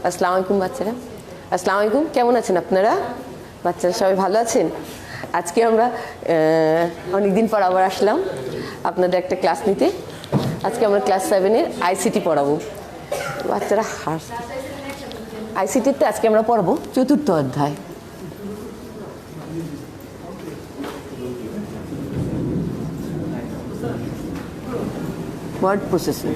আসসালামু আলাইকুম বাচ্চারা। আসসালামু আলাইকুম, কেমন আছেন আপনারা? বাচ্চারা সবাই ভালো আছেন? আজকে আমরা অনেকদিন পর আবার আসলাম আপনাদের একটা ক্লাস নিতে। আজকে আমরা ক্লাস 7-এর আইসিটি পড়াবো। বাচ্চারা আইসিটিতে আজকে আমরা পড়াবো 4র্থ অধ্যায়। Word processing.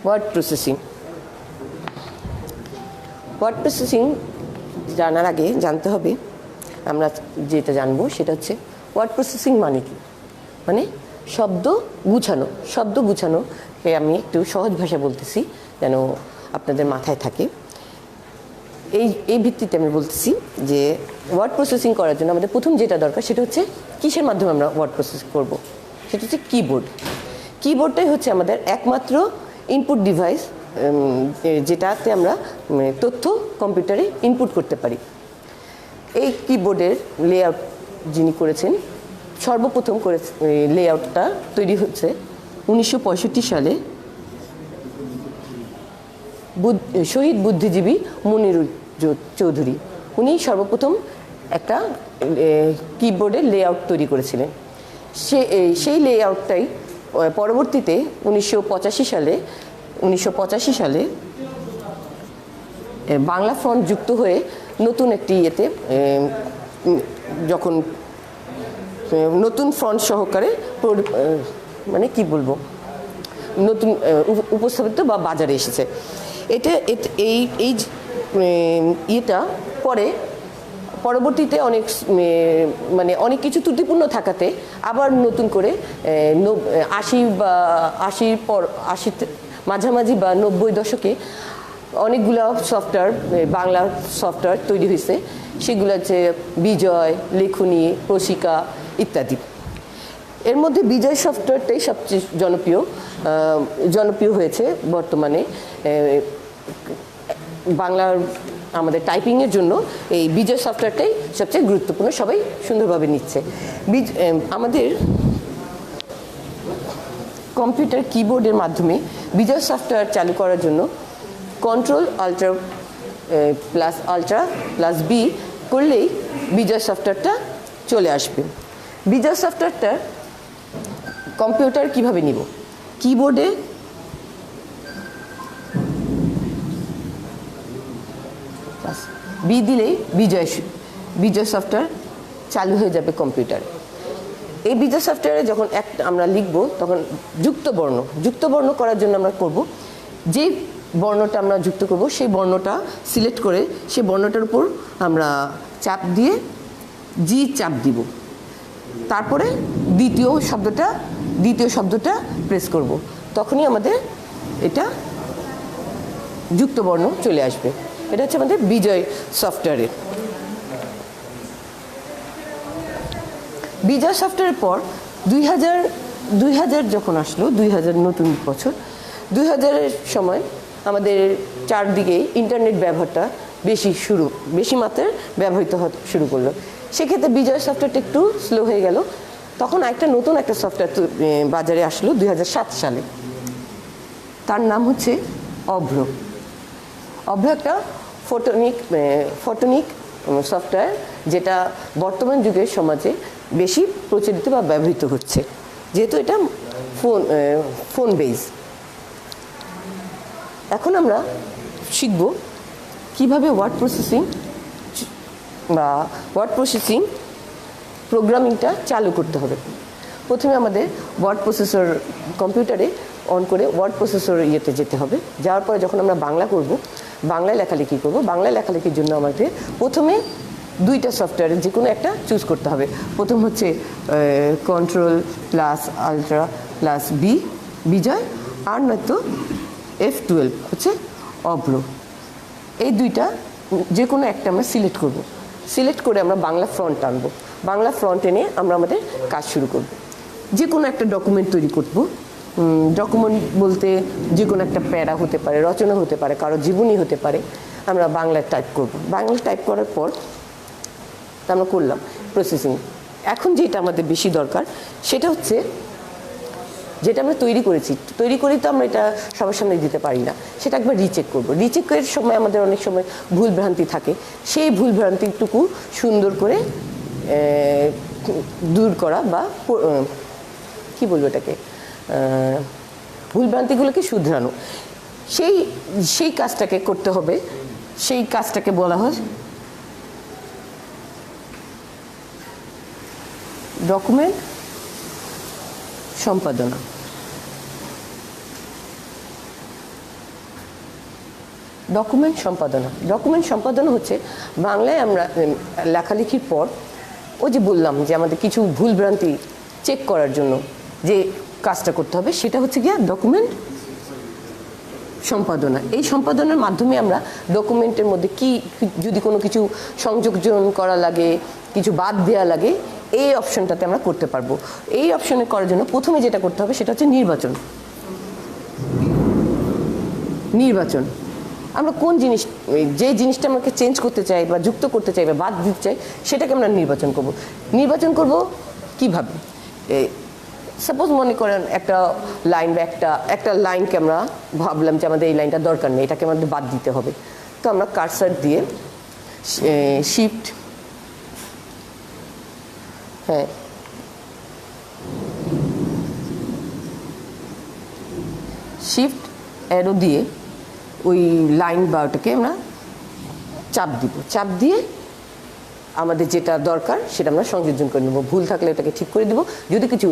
ওয়ার্ড প্রসেসিং জানার আগে জানতে হবে, আমরা যেটা জানবো সেটা হচ্ছে ওয়ার্ড প্রসেসিং মানে কি। মানে শব্দ গুছানোকে আমি একটু সহজ ভাষায় বলতেছি যেন আপনাদের মাথায় থাকে। এই ভিত্তিতে আমি বলতেছি যে ওয়ার্ড প্রসেসিং করার জন্য আমাদের প্রথম যেটা দরকার সেটা হচ্ছে কিসের মাধ্যমে আমরা ওয়ার্ড প্রসেস করব, সেটা হচ্ছে কিবোর্ডটাই হচ্ছে আমাদের একমাত্র ইনপুট ডিভাইস, যেটাতে আমরা তথ্য কম্পিউটারে ইনপুট করতে পারি। এই কিবোর্ডের লেআউট যিনি করেছেন, সর্বপ্রথম লেআউটটা তৈরি হচ্ছে 1965 সালে শহীদ বুদ্ধিজীবী মনিরুল চৌধুরী। উনি সর্বপ্রথম একটা কিবোর্ডের লেআউট তৈরি করেছিলেন। সেই লেআউটটাই পরবর্তীতে 1985 সালে বাংলা ফন্ট যুক্ত হয়ে নতুন একটি ইয়েতে যখন নতুন ফন্ট সহকারে মানে কি বলবো নতুন উপস্থাপিত বা বাজারে এসেছে। এই ইয়েটা পরবর্তীতে অনেক কিছু ত্রুটিপূর্ণ থাকাতে আবার নতুন করে 80 মাঝামাঝি বা 90 দশকে অনেকগুলো সফটওয়্যার, বাংলা সফটওয়্যার তৈরি হয়েছে। সেগুলো হচ্ছে বিজয়, লেখনী, প্রশিকা ইত্যাদি। এর মধ্যে বিজয় সফটওয়্যারটাই সবচেয়ে জনপ্রিয় হয়েছে বর্তমানে। বাংলার আমাদের টাইপিংয়ের জন্য এই বিজয় সফটওয়্যারটাই সবচেয়ে গুরুত্বপূর্ণ, সবাই সুন্দরভাবে নিচ্ছে। আমাদের কম্পিউটার কিবোর্ডের মাধ্যমে বিজয় সফটওয়্যার চালু করার জন্য Ctrl+Alt+B করলেই বিজয় সফটওয়্যারটা চলে আসবে। বিজয় সফটওয়্যারটা কম্পিউটার কিভাবে নিব? কিবোর্ডে বি দিলেই বিজয় সফটওয়্যার চালু হয়ে যাবে কম্পিউটারে। এই বিজয় সফটওয়্যারে যখন আমরা লিখব তখন যুক্ত বর্ণ করার জন্য আমরা করব, যে বর্ণটা আমরা যুক্ত করব সেই বর্ণটা সিলেক্ট করে সেই বর্ণটার উপর আমরা চাপ দিয়ে জি চাপ দিব। তারপরে দ্বিতীয় শব্দটা প্রেস করব, তখনই আমাদের এটা যুক্ত বর্ণ চলে আসবে। এটা হচ্ছে আমাদের বিজয় সফটওয়্যারের। বিজয় সফটওয়্যারের পর 2000 যখন আসলো, 2000 নতুন বছর, 2000-এর সময় আমাদের চারদিকে ইন্টারনেট ব্যবহারটা বেশি মাত্রায় ব্যবহৃত হতে শুরু করলো। সেক্ষেত্রে বিজয় সফটওয়্যারটা একটু স্লো হয়ে গেল। তখন নতুন একটা সফটওয়্যার বাজারে আসলো 2007 সালে। তার নাম হচ্ছে অভ্র একটা ফটোনিক সফটওয়্যার, যেটা বর্তমান যুগের সমাজে বেশি প্রচলিত বা ব্যবহৃত হচ্ছে, যেহেতু এটা ফোন বেস। এখন আমরা শিখব কিভাবে ওয়ার্ড প্রসেসিং প্রোগ্রামিংটা চালু করতে হবে। প্রথমে আমাদের ওয়ার্ড প্রসেসর কম্পিউটারে অন করে ওয়ার্ড প্রসেসর ইয়েতে যেতে হবে। যাওয়ার পরে যখন আমরা বাংলা করব, বাংলায় লেখালেখি করব, বাংলায় লেখালেখির জন্য আমাদের প্রথমে 2টা সফটওয়্যারের যে কোনো একটা চুজ করতে হবে। প্রথম হচ্ছে Ctrl+Alt+B বিজয়, আর নয়তো F12 হচ্ছে অভ্র। এই 2টা যে কোনো একটা আমরা সিলেক্ট করে আমরা বাংলা ফ্রন্ট আনবো। বাংলা ফ্রন্ট এনে আমরা আমাদের কাজ শুরু করব। যে কোনো একটা ডকুমেন্ট তৈরি করব। ডকুমেন্ট বলতে যে কোনো একটা প্যারা হতে পারে, রচনা হতে পারে, কারো জীবনী হতে পারে। আমরা বাংলায় টাইপ করব। বাংলা টাইপ করার পর আমরা করলাম প্রসেসিং। এখন যেটা আমাদের বেশি দরকার সেটা হচ্ছে যেটা আমরা তৈরি করেছি, তৈরি করি তো আমরা এটা সবার সামনে দিতে পারি না, সেটা একবার রিচেক করবো। রিচেকের সময় আমাদের অনেক সময় ভুল ভ্রান্তি থাকে, সেই ভুল ভ্রান্তিটুকু সুন্দর করে দূর করা বা কি বলবো এটাকে, ভুল ভ্রান্তিগুলোকে শুধরানো, সেই কাজটাকে করতে হবে। সেই কাজটাকে বলা হয় ডকুমেন্ট সম্পাদনা। ডকুমেন্ট সম্পাদনা, ডকুমেন্ট সম্পাদনা হচ্ছে বাংলায় আমরা লেখালেখির পর ওই যে বললাম যে আমাদের কিছু ভুলভ্রান্তি চেক করার জন্য যে কাজটা করতে হবে সেটা হচ্ছে গিয়ে ডকুমেন্ট সম্পাদনা। এই সম্পাদনার মাধ্যমে আমরা ডকুমেন্টের মধ্যে কি যদি কোনো কিছু সংযোজন করা লাগে, কিছু বাদ দেওয়া লাগে, এই অপশনটাতে আমরা করতে পারবো। এই অপশনে করার জন্য প্রথমে যেটা করতে হবে সেটা হচ্ছে নির্বাচন। নির্বাচন, আমরা কোন জিনিস, যে জিনিসটা আমাকে চেঞ্জ করতে চাই বা যুক্ত করতে চাই বা বাদ দিতে চাই সেটাকে আমরা নির্বাচন করব। নির্বাচন করব কিভাবে? সাপোজ মনে করেন একটা লাইন বা একটা লাইনকে আমরা ভাবলাম যে আমাদের এই লাইনটা দরকার নেই, এটাকে আমাদের বাদ দিতে হবে। তো আমরা কার্সার দিয়ে শিফট শিফট অ্যারো দিয়ে ওই লাইন বা ওটাকে আমরা চাপ দিব। চাপ দিয়ে আমাদের যেটা দরকার সেটা আমরা সংযোজন করে নেব। ভুল থাকলে ওটাকে ঠিক করে দিব, যদি কিছু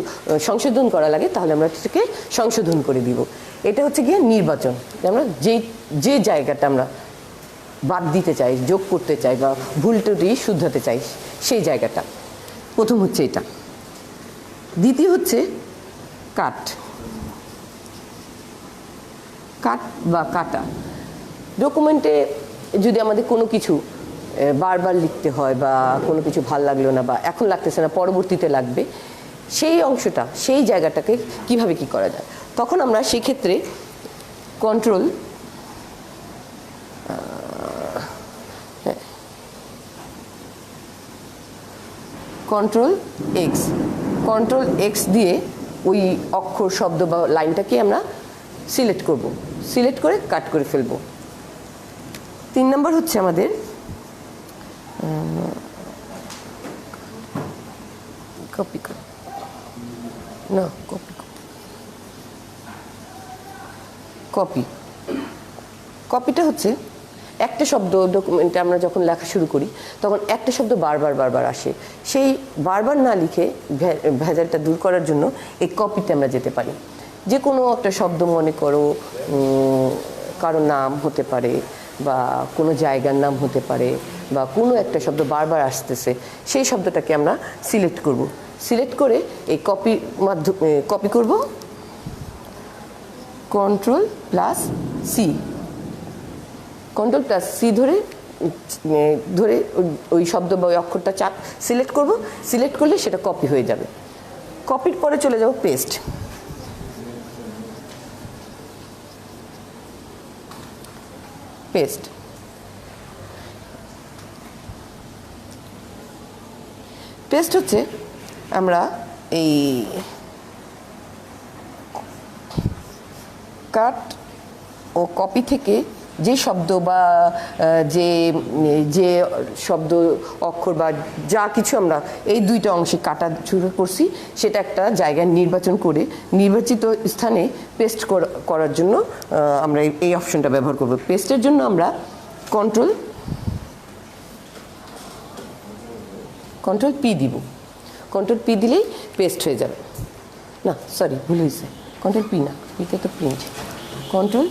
সংশোধন করা লাগে তাহলে আমরা সেটাকে সংশোধন করে দিব। এটা হচ্ছে গিয়ে নির্বাচন। আমরা যে জায়গাটা আমরা বাদ দিতে চাই, যোগ করতে চাই বা ভুল ত্রুটি শুধরাতে চাই সেই জায়গাটা। প্রথম হচ্ছে এটা। দ্বিতীয় হচ্ছে কাট। কাট বা কাটা। ডকুমেন্টে যদি আমাদের কোনো কিছু বারবার লিখতে হয় বা কোনো কিছু ভাল লাগলো না বা এখন লাগতেছে না, পরবর্তীতে লাগবে, সেই অংশটা, সেই জায়গাটাকে কিভাবে কি করা যায়, তখন আমরা সেক্ষেত্রে কন্ট্রোল এক্স দিয়ে ওই অক্ষর, শব্দ বা লাইনটাকে আমরা সিলেক্ট করব। সিলেক্ট করে কাট করে ফেলবো। 3 নম্বর হচ্ছে আমাদের কপিটা হচ্ছে একটা শব্দ ডকুমেন্টে আমরা যখন লেখা শুরু করি তখন একটা শব্দ বারবার আসে, সেই বারবার না লিখে ভেজালটা দূর করার জন্য এই কপিতে আমরা যেতে পারি। যে কোনো একটা শব্দ, মনে করো কারো নাম হতে পারে বা কোনো জায়গার নাম হতে পারে বা কোনো একটা শব্দ বারবার আসতেছে, সেই শব্দটাকে আমরা সিলেক্ট করব। সিলেক্ট করে এই কপি করব, কন্ট্রোল প্লাস সি ধরে ওই শব্দ বা ওই অক্ষরটা চাপ সিলেক্ট করব। সিলেক্ট করলে সেটা কপি হয়ে যাবে। কপির পরে চলে যাব পেস্ট। পেস্ট হচ্ছে আমরা এই কাট ও কপি থেকে যে শব্দ বা যে শব্দ, অক্ষর বা যা কিছু আমরা এই দুইটা অংশে কাটা শুরু করছি সেটা একটা জায়গায় নির্বাচন করে নির্বাচিত স্থানে পেস্ট করার জন্য আমরা এই অপশনটা ব্যবহার করব। পেস্টের জন্য আমরা কন্ট্রোল পি দিব। কন্ট্রোল পি দিলেই পেস্ট হয়ে যাবে। না, সরি, ভুল হয়েছে, কন্ট্রোল পি না, পিতে তো প্রিন্ট। কন্ট্রোল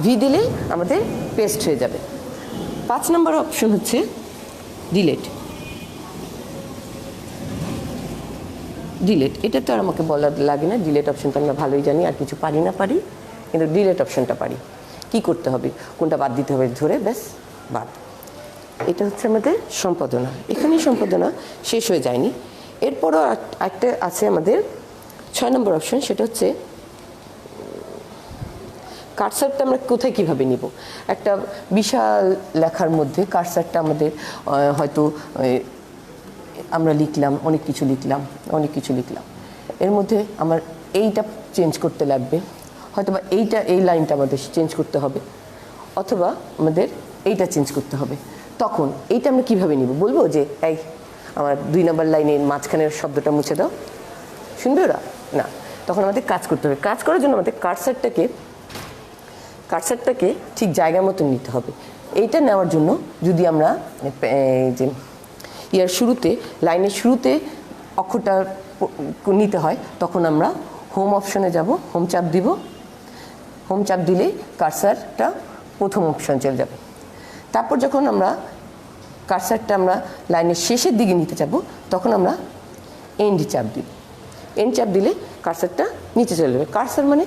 ভি দিলেই আমাদের পেস্ট হয়ে যাবে। 5 নম্বর অপশন হচ্ছে ডিলেট। এটা তো আর আমাকে বলার লাগে না, ডিলেট অপশনটা আমরা ভালোই জানি, আর কিছু পারি না পারি, কিন্তু ডিলেট অপশনটা পারি। কি করতে হবে, কোনটা বাদ দিতে হবে ধরে ব্যাস বাদ। এটা হচ্ছে আমাদের সম্পাদনা। এখানেই সম্পাদনা শেষ হয়ে যায়নি, এরপরও একটা আছে আমাদের 6 নম্বর অপশন, সেটা হচ্ছে কার্সারটা আমরা কোথায় কিভাবে নিব। একটা বিশাল লেখার মধ্যে কার্সারটা আমাদের হয়তো আমরা লিখলাম, অনেক কিছু লিখলাম, এর মধ্যে আমার এইটা চেঞ্জ করতে লাগবে, হয়তোবা এই লাইনটা আমাদের চেঞ্জ করতে হবে, অথবা আমাদের এইটা চেঞ্জ করতে হবে। তখন এইটা আমরা কীভাবে নিব? বলবো যে এই আমার 2 নম্বর লাইনের মাঝখানের শব্দটা মুছে দাও, শুনবে ওরা? না, তখন আমাদের কাজ করতে হবে। কাজ করার জন্য আমাদের কার্সারটাকে ঠিক জায়গা মতো নিতে হবে। এইটা নেওয়ার জন্য যদি আমরা যে লাইনের শুরুতে অক্ষরটা নিতে হয়, তখন আমরা হোম অপশনে যাব, হোম চাপ দিব। হোম চাপ দিলে কার্সারটা প্রথম অপশন চলে যাবে। তারপর যখন আমরা কার্সারটা আমরা লাইনের শেষের দিকে নিতে যাব, তখন আমরা এন্ড চাপ দিব। এন্ড চাপ দিলে কার্সারটা নিচে চলে যাবে। কার্সার মানে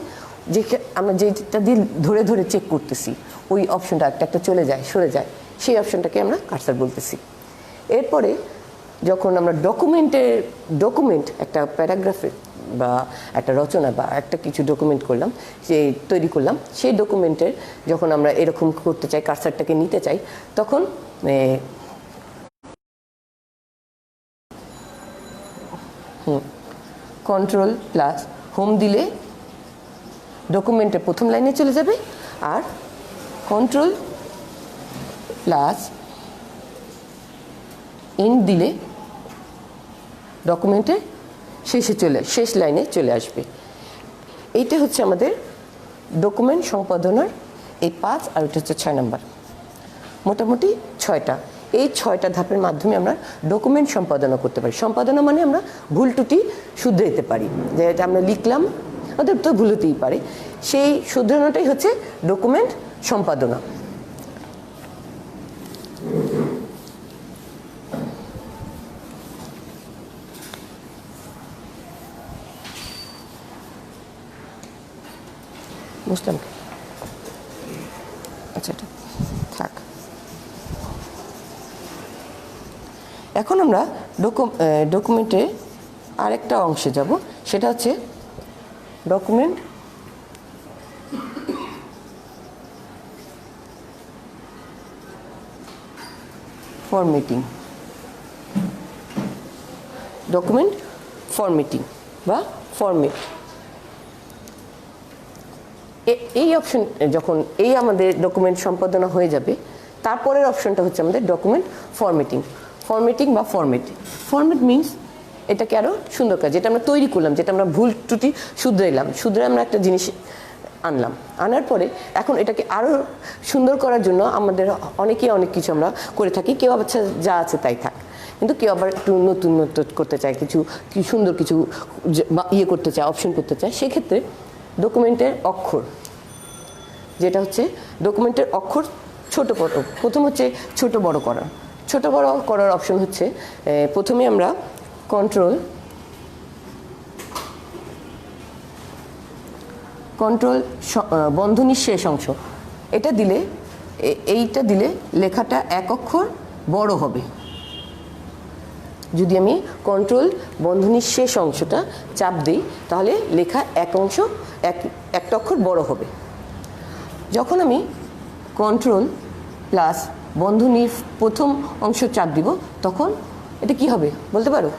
যে আমরা যেটা দিয়ে ধরে ধরে চেক করতেছি, ওই অপশনটা একটা চলে যায়, সরে যায়, সেই অপশনটাকে আমরা কার্সার বলতেছি। এরপরে যখন আমরা ডকুমেন্ট একটা প্যারাগ্রাফে বা একটা রচনা বা একটা কিছু ডকুমেন্ট করলাম, তৈরি করলাম, সেই ডকুমেন্টের যখন আমরা এরকম করতে চাই, কার্সারটাকে নিতে চাই, তখন কন্ট্রোল প্লাস হোম দিলে ডকুমেন্টের প্রথম লাইনে চলে যাবে, আর কন্ট্রোল প্লাস এন্ড দিলে ডকুমেন্টের শেষ লাইনে চলে আসবে। এইটা হচ্ছে আমাদের ডকুমেন্ট সম্পাদনার এই 5, আর এটা হচ্ছে 6 নম্বর, মোটামুটি 6টা। এই 6টা ধাপের মাধ্যমে আমরা ডকুমেন্ট সম্পাদনা করতে পারি। সম্পাদনা মানে আমরা ভুল ত্রুটি শুধরাতে পারি, যে এটা আমরা লিখলাম, ওদের তো ভুল হতেই পারে, সেই শুধরানোটাই হচ্ছে ডকুমেন্ট সম্পাদনা। বুঝলাম? আচ্ছা, এটা থাক। এখন আমরা ডকুমেন্টে আরেকটা অংশে যাব, সেটা হচ্ছে ডকুমেন্ট ফরম্যাটিং। ডকুমেন্ট ফরম্যাটিং বা ফরম্যাট, এই অপশন যখন আমাদের ডকুমেন্ট সম্পাদনা হয়ে যাবে, তারপরের অপশনটা হচ্ছে আমাদের ডকুমেন্ট ফরম্যাটিং বা ফরম্যাট মিনস এটাকে আরও সুন্দর কাজ, যেটা আমরা তৈরি করলাম, যেটা আমরা ভুল ত্রুটি শুধরে আমরা একটা জিনিস আনলাম, আনার পরে এখন এটাকে আরও সুন্দর করার জন্য আমাদের অনেকেই অনেক কিছু আমরা করে থাকি। কেউ আবার যা আছে তাই থাক, কিন্তু কেউ আবার একটু নতুন করতে চায়, কিছু সুন্দর কিছু করতে চায়, অপশন করতে চায়। সেক্ষেত্রে ডকুমেন্টের অক্ষর, যেটা হচ্ছে ডকুমেন্টের অক্ষর ছোট বড়, প্রথম হচ্ছে ছোট বড় করার অপশন হচ্ছে প্রথমে আমরা কন্ট্রোল বন্ধনীর শেষ অংশ, এইটা দিলে লেখাটা এক অক্ষর বড় হবে। যদি আমি কন্ট্রোল বন্ধনীর শেষ অংশটা চাপ দিই, তাহলে লেখা একটা অক্ষর বড় হবে। যখন আমি কন্ট্রোল প্লাস বন্ধনীর প্রথম অংশ চাপ দিব, তখন এটা কি হবে বলতে পারো?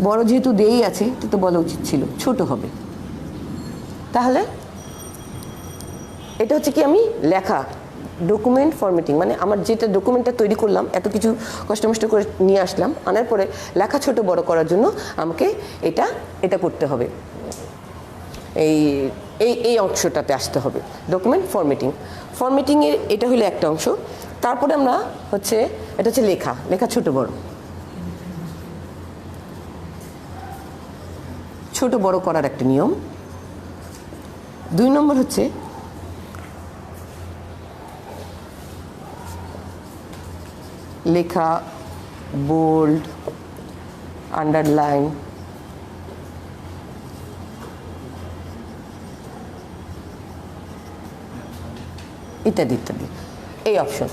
বড় যেহেতু দেই আছে, তো বলা উচিত ছিল ছোট হবে। তাহলে এটা হচ্ছে কি, আমি লেখা ডকুমেন্ট ফরম্যাটিং, মানে আমার যেটা ডকুমেন্টটা তৈরি করলাম, এত কিছু কষ্ট করে নিয়ে আসলাম, আনার পরে লেখা ছোট বড় করার জন্য আমাকে এটা করতে হবে, এই অংশটাতে আসতে হবে। ডকুমেন্ট ফরম্যাটিংয়ের এটা হলো একটা অংশ। তারপরে আমরা এটা হচ্ছে লেখা ছোট বড় করার একটা নিয়ম। 2 নম্বর হচ্ছে লেখা বোল্ড, আন্ডারলাইন, ইত্যাদি এই অপশন।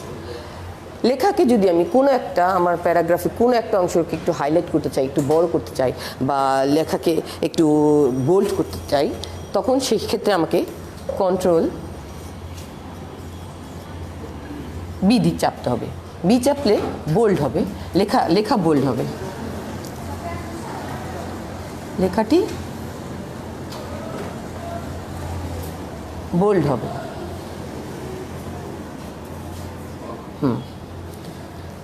লেখাকে যদি আমি কোনো একটা আমার প্যারাগ্রাফে কোনো একটা অংশকে একটু হাইলাইট করতে চাই, একটু বড় করতে চাই, বা লেখাকে একটু বোল্ড করতে চাই, তখন সেই ক্ষেত্রে আমাকে কন্ট্রোল বি চাপতে হবে। বি চাপলে বোল্ড হবে, লেখা বোল্ড হবে, লেখাটি বোল্ড হবে।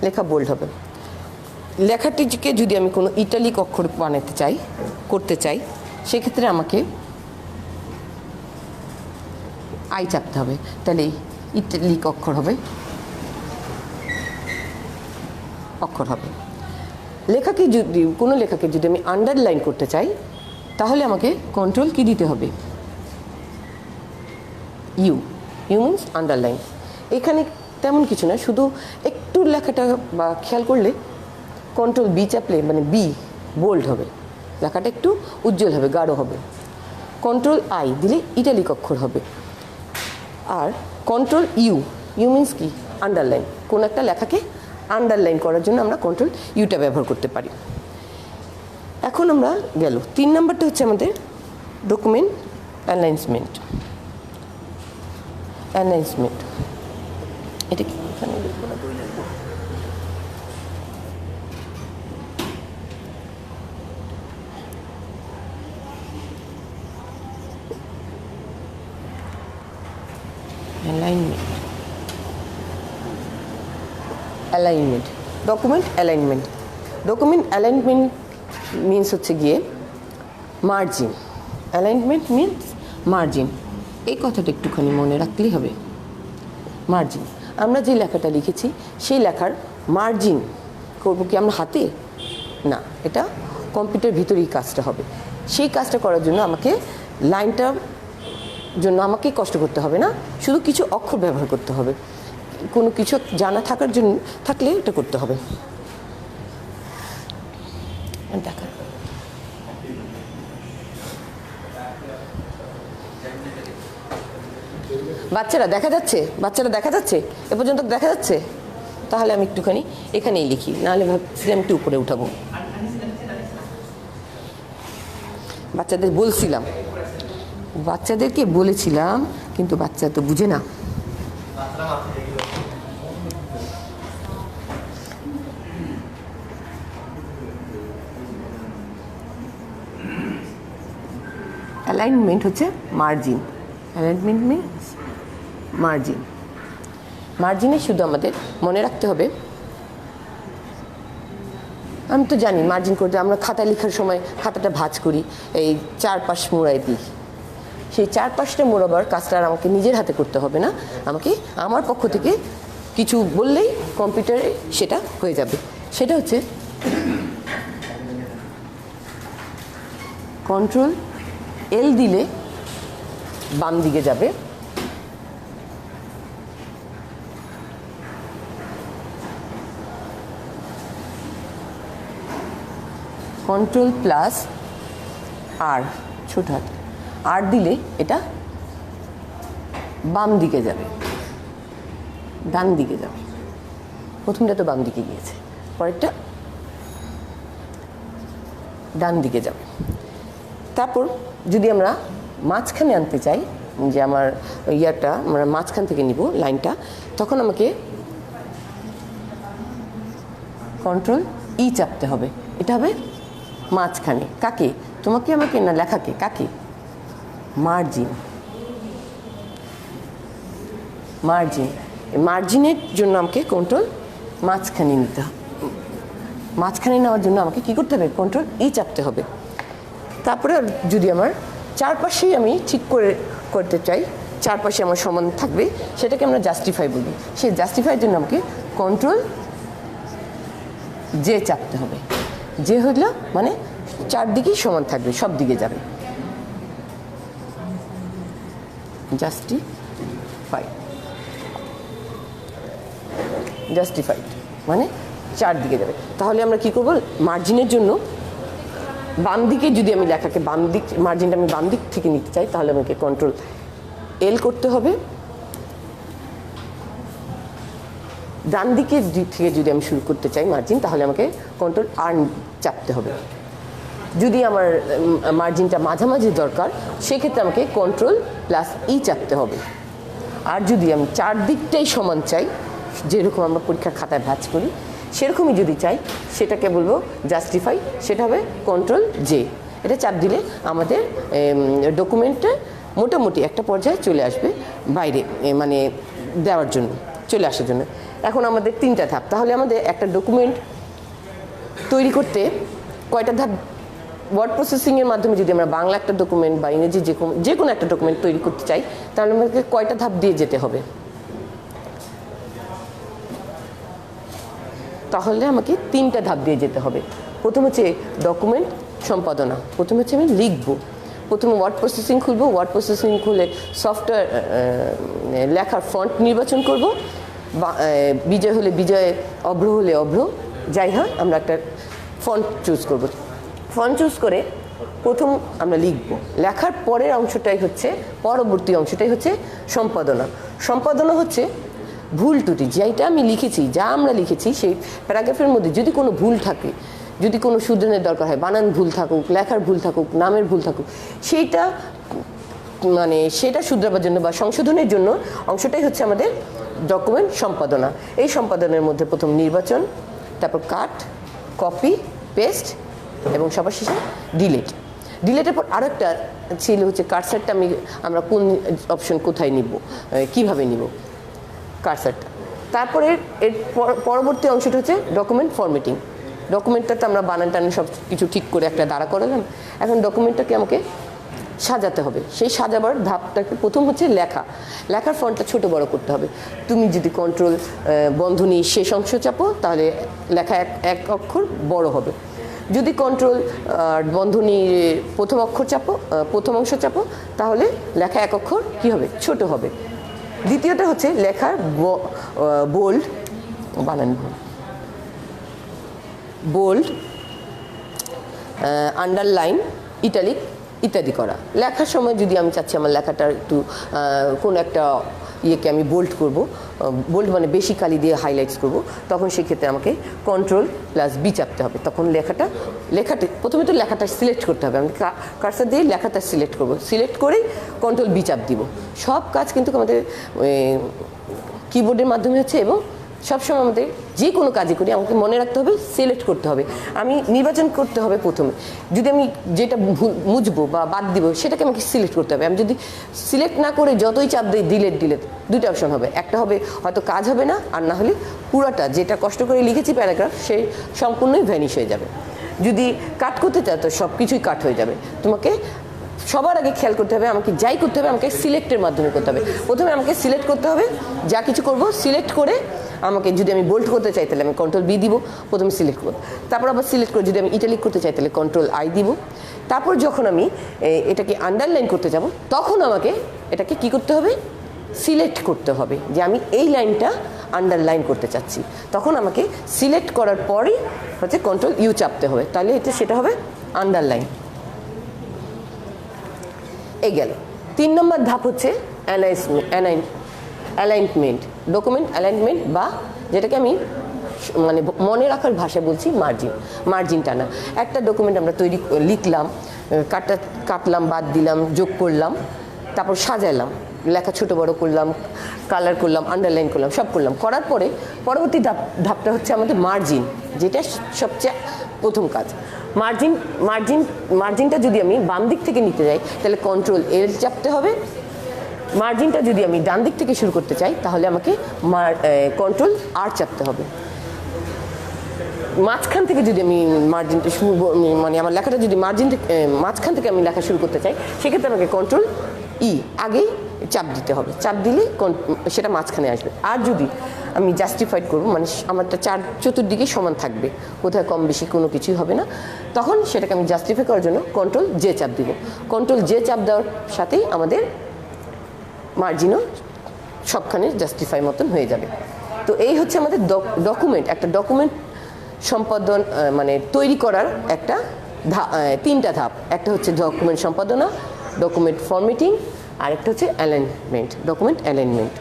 লেখা বোল্ড হবে। লেখাটিকে যদি আমি কোনো ইটালিক অক্ষর করতে চাই সেক্ষেত্রে আমাকে আই চাপতে হবে, তাহলে ইটালিক অক্ষর হবে। কোনো লেখাকে যদি আমি আন্ডারলাইন করতে চাই তাহলে আমাকে কন্ট্রোল কি দিতে হবে, ইউ মিনস আন্ডারলাইন। এখানে তেমন কিছু না, শুধু একটু লেখাটা বা খেয়াল করলে কন্ট্রোল বি চাপলে মানে বি বোল্ড হবে, লেখাটা একটু উজ্জ্বল হবে, গাঢ় হবে। কন্ট্রোল আই দিলে ইটালিক অক্ষর হবে। আর কন্ট্রোল ইউ মিনস কি, আন্ডারলাইন। কোন একটা লেখাকে আন্ডারলাইন করার জন্য আমরা কন্ট্রোল ইউটা ব্যবহার করতে পারি। এখন আমরা গেল 3 নাম্বারটা হচ্ছে আমাদের ডকুমেন্ট অ্যালাইনমেন্ট। এটা কি এখানে লিখবো না, বই লিখবো। অ্যালাইনমেন্ট ডকুমেন্ট অ্যালাইনমেন্ট মিনস হচ্ছে গিয়ে মার্জিন। Alignment means margin. এই কথাটা একটুখানি মনে রাখলেই হবে। মার্জিন, আমরা যে লেখাটা লিখেছি সেই লেখার মার্জিন করবো কি আমরা হাতে? না, এটা কম্পিউটার ভিতরেই কাজটা হবে। সেই কাজটা করার জন্য আমাকে লাইনটার জন্য আমাকে কষ্ট করতে হবে না, শুধু কিছু অক্ষর ব্যবহার করতে হবে। কোনো কিছু জানা থাকলে এটা করতে হবে। দেখা বাচ্চারা দেখা যাচ্ছে এ পর্যন্ত দেখা যাচ্ছে? তাহলে আমি একটুখানি এখানেই লিখি, নাহলে ভাবছিলাম একটু উপরে উঠাবো। বাচ্চাদেরকে বলেছিলাম কিন্তু বাচ্চা তো বুঝে না। অ্যালাইনমেন্ট হচ্ছে মার্জিন। Alignment means margin. মার্জিনে শুধু আমাদের মনে রাখতে হবে, আমি তো জানি মার্জিন করতে আমরা খাতা লেখার সময় খাতাটা ভাঁজ করি, এই 4 পাশ মোড়াই দিই। সেই 4 পাশটা মোড়াবার কাজটা আর আমাকে নিজের হাতে করতে হবে না, আমাকে আমার পক্ষ থেকে কিছু বললেই কম্পিউটারে সেটা হয়ে যাবে। সেটা হচ্ছে কন্ট্রোল এল দিলে বাম দিকে যাবে, কন্ট্রোল প্লাস আর ছোট হাত আর দিলে এটা বাম দিকে যাবে, ডান দিকে যাবে। প্রথমটা তো বাম দিকে গিয়েছে, পরেরটা ডান দিকে যাবে। তারপর যদি আমরা মাঝখানে আনতে চাই, যে আমার আমরা মাঝখান থেকে নিব লাইনটা, তখন আমাকে কন্ট্রোল ই চাপতে হবে। এটা হবে মাঝখানে। কাকে? তোমাকে, আমাকে না লেখাকে? কাকে? মার্জিনের জন্য আমাকে কন্ট্রোল মাঝখানে নিতে হবে। মাঝখানে নেওয়ার জন্য আমাকে কি করতে হবে? কন্ট্রোল ই চাপতে হবে। তারপরে যদি আমার চারপাশেই আমি ঠিক করতে চাই, চারপাশে আমার সমান থাকবে, সেটাকে আমরা জাস্টিফাই বলি। সেই জাস্টিফাইয়ের জন্য আমাকে কন্ট্রোল জে চাপতে হবে। যে হইল মানে চারদিকেই সমান থাকবে, সব দিকে যাবে। জাস্টিফাইড মানে চারদিকে যাবে। তাহলে আমরা কি করব? মার্জিনের জন্য বাম দিকে যদি আমি লেখাকে মার্জিনটা আমি বাম দিক থেকে নিতে চাই, তাহলে আমাকে কন্ট্রোল এল করতে হবে। ডান দিকের দিক থেকে যদি আমি শুরু করতে চাই মার্জিন, তাহলে আমাকে কন্ট্রোল আর চাপতে হবে। যদি আমার মার্জিনটা মাঝামাঝি দরকার, সেক্ষেত্রে আমাকে কন্ট্রোল প্লাস ই চাপতে হবে। আর যদি আমি চারদিকটাই সমান চাই, যেরকম আমরা পরীক্ষার খাতায় ভাঁজ করি সেরকমই যদি চাই সেটাকে বলবো জাস্টিফাই, সেটা হবে কন্ট্রোল জে। এটা চাপ দিলে আমাদের ডকুমেন্টটা মোটামুটি একটা পর্যায়ে চলে আসবে বাইরে, মানে দেওয়ার জন্য, চলে আসার জন্য। এখন আমাদের 3টা ধাপ। তাহলে আমাদের একটা ডকুমেন্ট তৈরি করতে কয়টা ধাপ? ওয়ার্ড প্রসেসিংয়ের মাধ্যমে যদি আমরা বাংলা একটা ডকুমেন্ট বা ইংরেজি যে কোনো একটা ডকুমেন্ট তৈরি করতে চাই তাহলে আমাদেরকে কয়টা ধাপ দিয়ে যেতে হবে? তাহলে আমাকে 3টা ধাপ দিয়ে যেতে হবে। প্রথম হচ্ছে ডকুমেন্ট সম্পাদনা। প্রথম হচ্ছে আমি লিখবো, প্রথমে ওয়ার্ড প্রসেসিং খুলবো, ওয়ার্ড প্রসেসিং খুলে সফটওয়্যার লেখার ফন্ট নির্বাচন করব, বিজয় হলে বিজয়, অভ্র হলে অভ্র, যাই হয় আমরা একটা ফন্ট চুজ করব। ফন্ট চুজ করে প্রথম আমরা লিখব, লেখার পরের অংশটাই হচ্ছে, পরবর্তী অংশটাই হচ্ছে সম্পাদনা। সম্পাদনা হচ্ছে ভুল ত্রুটি, যেটা আমি লিখেছি, যা আমরা লিখেছি সেই প্যারাগ্রাফের মধ্যে যদি কোনো ভুল থাকে, যদি কোনো শুধরানোর দরকার হয়, বানান ভুল থাকুক, লেখার ভুল থাকুক, নামের ভুল থাকুক, সেটা শুধরাবার জন্য বা সংশোধনের জন্য অংশটাই হচ্ছে আমাদের ডকুমেন্ট সম্পাদনা। এই সম্পাদনের মধ্যে প্রথম নির্বাচন, তারপর কাট, কপি, পেস্ট এবং সবার শেষে ডিলিট। ডিলিটের পর আরও একটা ছিল হচ্ছে কার্সারটা আমরা কোন অপশন কোথায় নিব, কিভাবে নিব কার্সারটা। তারপরে এর পরবর্তী অংশটা হচ্ছে ডকুমেন্ট ফরম্যাটিং। ডকুমেন্টটাতে আমরা বানান টানান সব কিছু ঠিক করে একটা দাঁড়া করালাম। এখন ডকুমেন্টটাকে আমাকে সাজাতে হবে। সেই সাজাবার ধাপটাকে প্রথম হচ্ছে লেখার ফন্টটা ছোট বড় করতে হবে। তুমি যদি কন্ট্রোল বন্ধনী শেষ অংশ চাপো তাহলে লেখা এক অক্ষর বড় হবে। যদি কন্ট্রোল বন্ধনী প্রথম অংশ চাপো তাহলে লেখা এক অক্ষর কী হবে? ছোট হবে। দ্বিতীয়টা হচ্ছে লেখার বোল্ড, বানান বোল্ড, আন্ডারলাইন, ইটালিক ইত্যাদি করা। লেখার সময় যদি আমি চাচ্ছি আমার লেখাটা একটু কোনো একটা ইয়েকে আমি বোল্ড করব, বোল্ড মানে বেশি কালি দিয়ে হাইলাইটস করব, তখন সেক্ষেত্রে আমাকে কন্ট্রোল প্লাস বি চাপতে হবে। তখন লেখাটা প্রথমে তো লেখাটা সিলেক্ট করতে হবে। আমি কার্সার দিয়ে লেখাটা সিলেক্ট করব, সিলেক্ট করেই কন্ট্রোল বি চাপ দিব। সব কাজ কিন্তু আমাদের কিবোর্ডের মাধ্যমে হচ্ছে এবং সবসময় আমাদের যে কোনো কাজই করি আমাকে মনে রাখতে হবে সিলেক্ট করতে হবে। আমি নির্বাচন করতে হবে প্রথমে, যদি আমি যেটা মুছবো বা বাদ দিব সেটাকে আমাকে সিলেক্ট করতে হবে। আমি যদি সিলেক্ট না করে যতই চাপ দিই ডিলেট দুইটা অপশন হবে, একটা হবে হয়তো কাজ হবে না, আর না হলে পুরোটা যেটা কষ্ট করে লিখেছি প্যারাগ্রাফ সেই সম্পূর্ণই ভ্যানিশ হয়ে যাবে। যদি কাট করতে চাও তো সব কিছুই কাট হয়ে যাবে। তোমাকে সবার আগে খেয়াল করতে হবে আমাকে যাই করতে হবে আমাকে সিলেক্টের মাধ্যমে করতে হবে। প্রথমে আমাকে সিলেক্ট করতে হবে, যা কিছু করব সিলেক্ট করে আমাকে যদি আমি বোল্ড করতে চাই তাহলে আমি কন্ট্রোল বি দিব, প্রথমে সিলেক্ট করব। তারপর আবার সিলেক্ট করে যদি আমি ইটালিক করতে চাই তাহলে কন্ট্রোল আই দিব। তারপর যখন আমি এটাকে আন্ডারলাইন করতে যাব তখন আমাকে এটাকে কি করতে হবে? সিলেক্ট করতে হবে যে আমি এই লাইনটা আন্ডারলাইন করতে চাচ্ছি। তখন আমাকে সিলেক্ট করার পরই হচ্ছে কন্ট্রোল ইউ চাপতে হবে, তাহলে সেটা হবে আন্ডারলাইন। এই গেল। 3 নম্বর ধাপ হচ্ছে অ্যালাইনমেন্ট, ডকুমেন্ট অ্যালাইনমেন্ট, বা যেটাকে আমি মনে রাখার ভাষায় বলছি মার্জিন টানা। একটা ডকুমেন্ট আমরা লিখলাম, কাটলাম, বাদ দিলাম, যোগ করলাম, তারপর সাজালাম, লেখা ছোট বড় করলাম, কালার করলাম, আন্ডারলাইন করলাম, সব করলাম। করার পরে পরবর্তী ধাপটা হচ্ছে আমাদের মার্জিন, যেটা সবচেয়ে প্রথম কাজ। মার্জিনটা যদি আমি বাম দিক থেকে নিতে যাই তাহলে কন্ট্রোল এল চাপতে হবে। মার্জিনটা যদি আমি ডান দিক থেকে শুরু করতে চাই তাহলে আমাকে কন্ট্রোল আর চাপতে হবে। মাঝখান থেকে যদি আমি মার্জিনটা আমার লেখাটা যদি মাঝখান থেকে আমি লেখা শুরু করতে চাই সেক্ষেত্রে আমাকে কন্ট্রোল ই আগেই চাপ দিতে হবে। চাপ দিলে সেটা মাঝখানে আসবে। আর যদি আমি জাস্টিফাইড করব, আমারটা চতুর্দিকে সমান থাকবে, কোথায় কম বেশি কোনো কিছুই হবে না, তখন সেটাকে আমি জাস্টিফাই করার জন্য কন্ট্রোল জে চাপ দিব। কন্ট্রোল জে চাপ দেওয়ার সাথেই আমাদের মার্জিনও সবখানে জাস্টিফাই মতন হয়ে যাবে। তো এই হচ্ছে আমাদের একটা ডকুমেন্ট সম্পাদন তৈরি করার একটা 3টা ধাপ। একটা হচ্ছে ডকুমেন্ট সম্পাদনা, ডকুমেন্ট ফরম্যাটিং, আর একটা হচ্ছে ডকুমেন্ট অ্যালাইনমেন্ট।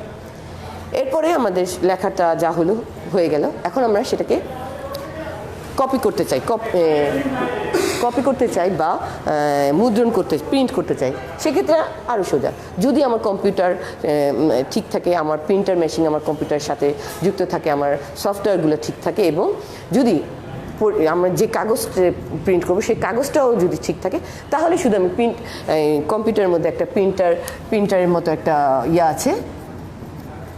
এরপরে আমাদের লেখাটা যা হয়ে গেল। এখন আমরা সেটাকে কপি করতে চাই। কপি করতে চাই বা মুদ্রণ করতে প্রিন্ট করতে চাই সেক্ষেত্রে আরও সোজা। যদি আমার কম্পিউটার ঠিক থাকে, আমার প্রিন্টার মেশিন আমার কম্পিউটারের সাথে যুক্ত থাকে, আমার সফটওয়্যারগুলো ঠিক থাকে, এবং যদি আমরা যে কাগজ প্রিন্ট করবো সেই কাগজটাও যদি ঠিক থাকে, তাহলে শুধু আমি কম্পিউটারের মধ্যে একটা প্রিন্টারের মতো একটা ইয়ে আছে,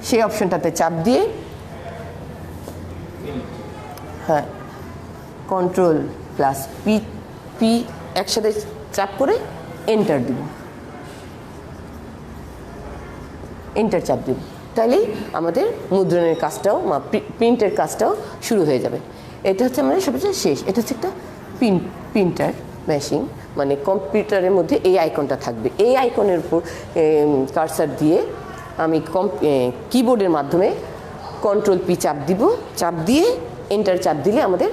সেই অপশনটাতে চাপ দিয়ে, হ্যাঁ, কন্ট্রোল প্লাস পি একসাথে চাপ করে এন্টার দিব, এন্টার চাপ দিব, তাহলেই আমাদের মুদ্রণের কাজটাও প্রিন্টের কাজটাও শুরু হয়ে যাবে। এটা হচ্ছে আমাদের সবচেয়ে শেষ। এটা হচ্ছে একটা প্রিন্টার মেশিন, মানে কম্পিউটারের মধ্যে এই আইকনটা থাকবে। এই আইকনের উপর কার্সার দিয়ে আমি কিবোর্ডের মাধ্যমে কন্ট্রোল পি চাপ দিব, চাপ দিয়ে এন্টার চাপ দিলে আমাদের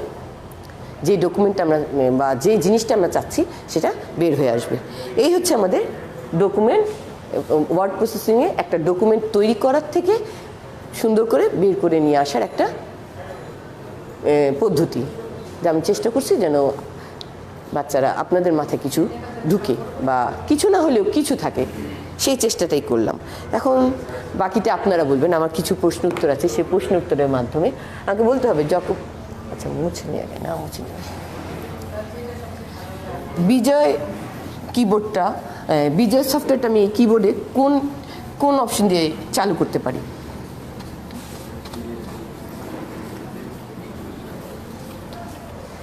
যে ডকুমেন্টটা আমরা বা যে জিনিসটা আমরা চাচ্ছি সেটা বের হয়ে আসবে। এই হচ্ছে আমাদের ডকুমেন্ট, ওয়ার্ড প্রসেসিংয়ে একটা ডকুমেন্ট তৈরি করার থেকে সুন্দর করে বের করে নিয়ে আসার একটা পদ্ধতি, যা আমি চেষ্টা করছি যেন বাচ্চারা আপনাদের মাথায় কিছু ঢুকে বা কিছু না হলেও কিছু থাকে, সেই চেষ্টাটাই করলাম। এখন বাকিটা আপনারা বলবেন। আমার কিছু প্রশ্ন উত্তর আছে, সেই প্রশ্ন উত্তরের মাধ্যমে আমাকে বলতে হবে আচ্ছা মুছে নিয়ে না মুছে নিয়ে বিজয় কিবোর্ডটা, বিজয় সফটওয়্যারটা আমি এই কিবোর্ডে কোন অপশন দিয়ে চালু করতে পারি?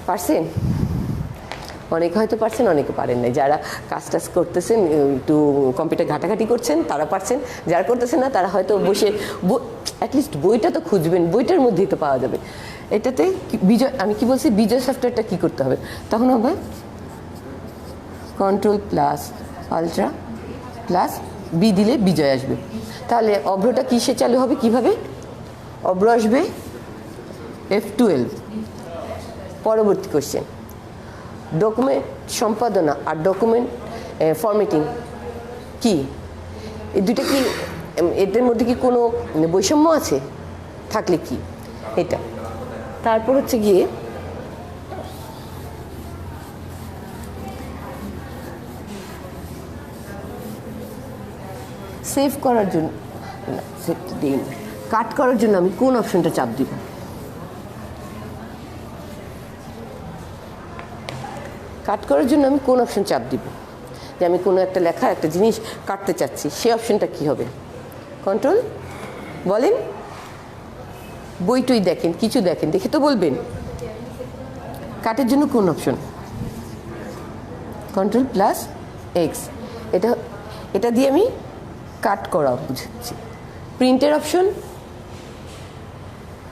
পারছেন? অনেকে হয়তো পারছেন, অনেকে পারেন নাই। যারা কাজ করতেছেন, একটু কম্পিউটার ঘাটাঘাটি করছেন, তারা পারছেন। যারা করতেছেন না, তারা হয়তো বসে অ্যাটলিস্ট বইটা তো খুঁজবেন, বইটার মধ্যেই তো পাওয়া যাবে। এটাতে আমি কি বলছি, বিজয় সফটওয়্যারটা কি করতে হবে? তখন হবে control plus ultra plus B দিলে বিজয় আসবে। তাহলে অভ্রটা কিসে চালু হবে, কিভাবে? অভ্র আসবে F12। পরবর্তী কোশ্চেন, ডকুমেন্ট সম্পাদনা আর ডকুমেন্ট ফরম্যাটিং কি? এই দুইটা কি, এদের মধ্যে কি কোনো বৈষম্য আছে? থাকলে কি এটা? তারপর হচ্ছে গিয়ে সেভ করার জন্য, কাট করার জন্য আমি কোন অপশনটা চাপ দিব? কাট করার জন্য আমি কোন অপশন চাপ দিব? যে আমি কোনো একটা লেখা, একটা জিনিস কাটতে চাচ্ছি, সেই অপশনটা কি হবে? কন্ট্রোল বলেন, বইটই দেখেন, কিছু দেখেন, দেখে তো বলবেন। কাটের জন্য কোন অপশন? Control plus x. এটা দিয়ে আমি কাট করা বুঝাচ্ছি। প্রিন্টের অপশন,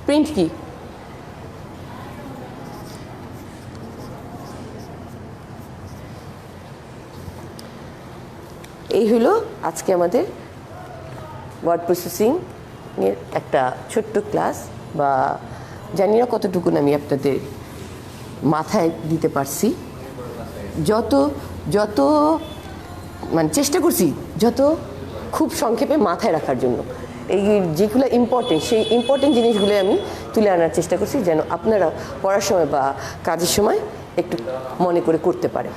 প্রিন্ট কি? এই হলো আজকে আমাদের ওয়ার্ড প্রসেসিং এর একটা ছোট্ট ক্লাস, বা জানি না কতটুকু আমি আপনাদের মাথায় দিতে পারছি। যত মানে চেষ্টা করছি যত খুব সংক্ষেপে মাথায় রাখার জন্য, এই যেগুলো ইম্পর্টেন্ট, সেই ইম্পর্টেন্ট জিনিসগুলো আমি তুলে আনার চেষ্টা করছি, যেন আপনারা পড়ার সময় বা কাজের সময় একটু মনে করে করতে পারেন।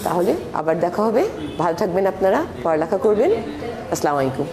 তাহলে আবার দেখা হবে। ভালো থাকবেন আপনারা, পড়ালেখা করবেন। আসসালামু আলাইকুম।